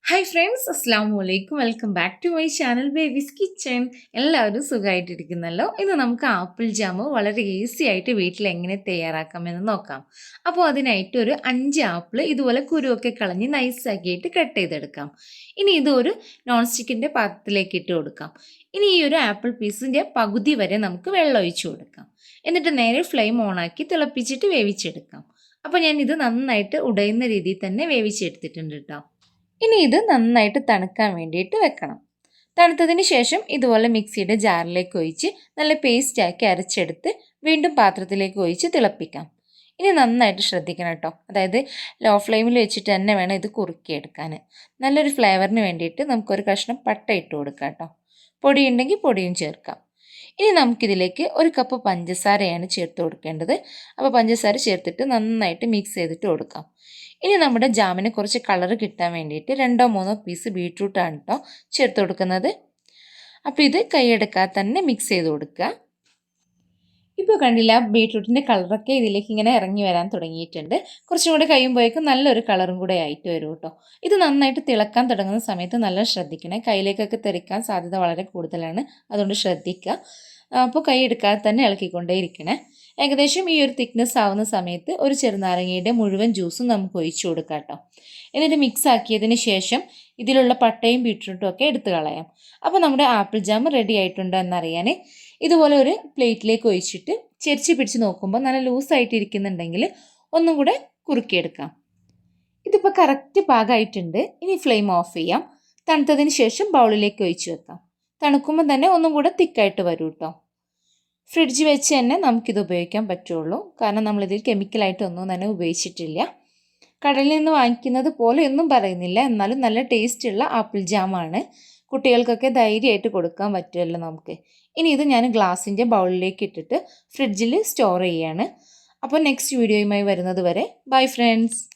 Hi friends, Assalamu alaikum. Welcome back to my channel Babyskitchen. എല്ലാവരും സുഖമായിട്ടിരിക്കുന്നല്ലോ. ഇന്ന് നമുക്ക് apple jam വളരെ ഈസി ആയിട്ട് വീട്ടിൽ എങ്ങനെ തയ്യാറാക്കാമെന്ന് നോക്കാം. അപ്പോൾ അതിനായിട്ട് ഒരു 5 ആപ്പിൾ ഇതുപോലെ കുരുവൊക്കെ കളഞ്ഞ് നൈസാക്കിയിട്ട് കട്ട് ചെയ്തെടുക്കാം. ഇനി ഇത് ഒരു നോൺ സ്റ്റിക്കിൻ്റെ പാത്രത്തിലേക്ക് ഇട്ട് കൊടുക്കാം. ഇനി ഈ ഒരു ആപ്പിൾ പീസിൻ്റെ പകുതി വരെ നമുക്ക് വെള്ളം ഒഴിച്ചു കൊടുക്കാം. എന്നിട്ട് നേരെ ഫ്ലെയിം ഓണാക്കി തിളപ്പിച്ചിട്ട് വേവിച്ചെടുക്കാം. അപ്പോൾ ഞാൻ ഇത് നന്നായിട്ട് ഉടയുന്ന രീതിയിൽ തന്നെ വേവിച്ചെടുത്തിട്ടുണ്ട് കേട്ടോ. ഇനി ഇത് നന്നായിട്ട് തണുക്കാൻ വേണ്ടിയിട്ട് വെക്കണം. തണുത്തതിന് ശേഷം ഇതുപോലെ മിക്സിയുടെ ജാറിലേക്ക് ഒഴിച്ച് നല്ല പേസ്റ്റാക്കി അരച്ചെടുത്ത് വീണ്ടും പാത്രത്തിലേക്ക് ഒഴിച്ച് തിളപ്പിക്കാം. ഇനി നന്നായിട്ട് ശ്രദ്ധിക്കണം കേട്ടോ. അതായത് ലോ ഫ്ലെയിമിൽ വെച്ചിട്ട് തന്നെ വേണം ഇത് കുറുക്കിയെടുക്കാൻ. നല്ലൊരു ഫ്ലേവറിന് വേണ്ടിയിട്ട് നമുക്കൊരു കഷ്ണം പട്ട ഇട്ട് കൊടുക്കാം കേട്ടോ. പൊടിയുണ്ടെങ്കിൽ പൊടിയും ചേർക്കാം. ഇനി നമുക്കിതിലേക്ക് 1 കപ്പ് പഞ്ചസാരയാണ് ചേർത്ത് കൊടുക്കേണ്ടത്. അപ്പോൾ പഞ്ചസാര ചേർത്തിട്ട് നന്നായിട്ട് മിക്സ് ചെയ്തിട്ട് കൊടുക്കാം. ഇനി നമ്മുടെ ജാമിന് കുറച്ച് കളർ കിട്ടാൻ വേണ്ടിയിട്ട് 2-3 പീസ് ബീട്രൂട്ടാണ് കേട്ടോ ചേർത്ത് കൊടുക്കുന്നത്. അപ്പോൾ ഇത് കൈയെടുക്കാതെ തന്നെ മിക്സ് ചെയ്ത് കൊടുക്കുക. ഇപ്പോൾ കണ്ടില്ല, ബീട്രൂട്ടിൻ്റെ കളറൊക്കെ ഇതിലേക്ക് ഇങ്ങനെ ഇറങ്ങി വരാൻ തുടങ്ങിയിട്ടുണ്ട്. കുറച്ചും കൂടെ കഴിയുമ്പോഴേക്കും നല്ലൊരു കളറും കൂടെ ആയിട്ട് വരും കേട്ടോ. ഇത് നന്നായിട്ട് തിളക്കാൻ തുടങ്ങുന്ന സമയത്ത് നല്ല ശ്രദ്ധിക്കണേ. കയ്യിലേക്കൊക്കെ തെറിക്കാൻ സാധ്യത വളരെ കൂടുതലാണ്, അതുകൊണ്ട് ശ്രദ്ധിക്കുക. അപ്പോൾ കൈ എടുക്കാതെ തന്നെ ഇളക്കിക്കൊണ്ടേ ഇരിക്കണേ. ഏകദേശം ഈ ഒരു തിക്നെസ് ആവുന്ന സമയത്ത് ഒരു ചെറുനാരങ്ങയുടെ മുഴുവൻ ജ്യൂസും നമുക്ക് ഒഴിച്ചു കൊടുക്കാം കേട്ടോ. എന്നിട്ട് മിക്സ് ആക്കിയതിന് ശേഷം ഇതിലുള്ള പട്ടയും ബീട്രൂട്ടും ഒക്കെ എടുത്ത് കളയാം. അപ്പോൾ നമ്മുടെ ആപ്പിൾ ജാം റെഡി ആയിട്ടുണ്ടോ എന്നറിയാൻ ഇതുപോലെ ഒരു പ്ലേറ്റിലേക്ക് ഒഴിച്ചിട്ട് ചെരിച്ച് പിടിച്ച് നോക്കുമ്പോൾ നല്ല ലൂസായിട്ട് ഇരിക്കുന്നുണ്ടെങ്കിൽ ഒന്നും കൂടെ കുറുക്കിയെടുക്കാം. ഇതിപ്പോൾ കറക്റ്റ് പാകമായിട്ടുണ്ട്. ഇനി ഫ്ലെയിം ഓഫ് ചെയ്യാം. തണുത്തതിന് ശേഷം ബൗളിലേക്ക് ഒഴിച്ച് വെക്കാം. തണുക്കുമ്പോൾ തന്നെ ഒന്നും കൂടെ തിക്കായിട്ട് വരും കേട്ടോ. ഫ്രിഡ്ജ് വെച്ച് തന്നെ നമുക്കിത് ഉപയോഗിക്കാൻ പറ്റുള്ളൂ. കാരണം നമ്മളിതിൽ കെമിക്കലായിട്ടൊന്നും തന്നെ ഉപയോഗിച്ചിട്ടില്ല. കടലിൽ നിന്ന് വാങ്ങിക്കുന്നത് പോലെ ഒന്നും പറയുന്നില്ല, എന്നാലും നല്ല ടേസ്റ്റുള്ള ആപ്പിൾ ജാമാണ്. കുട്ടികൾക്കൊക്കെ ധൈര്യമായിട്ട് കൊടുക്കാൻ പറ്റുമല്ലോ നമുക്ക്. ഇനി ഇത് ഞാൻ ഗ്ലാസിൻ്റെ ബൗളിലേക്ക് ഇട്ടിട്ട് ഫ്രിഡ്ജിൽ സ്റ്റോർ ചെയ്യാണ്. അപ്പോൾ നെക്സ്റ്റ് വീഡിയോയുമായി വരുന്നത് വരെ ബൈ ഫ്രണ്ട്സ്.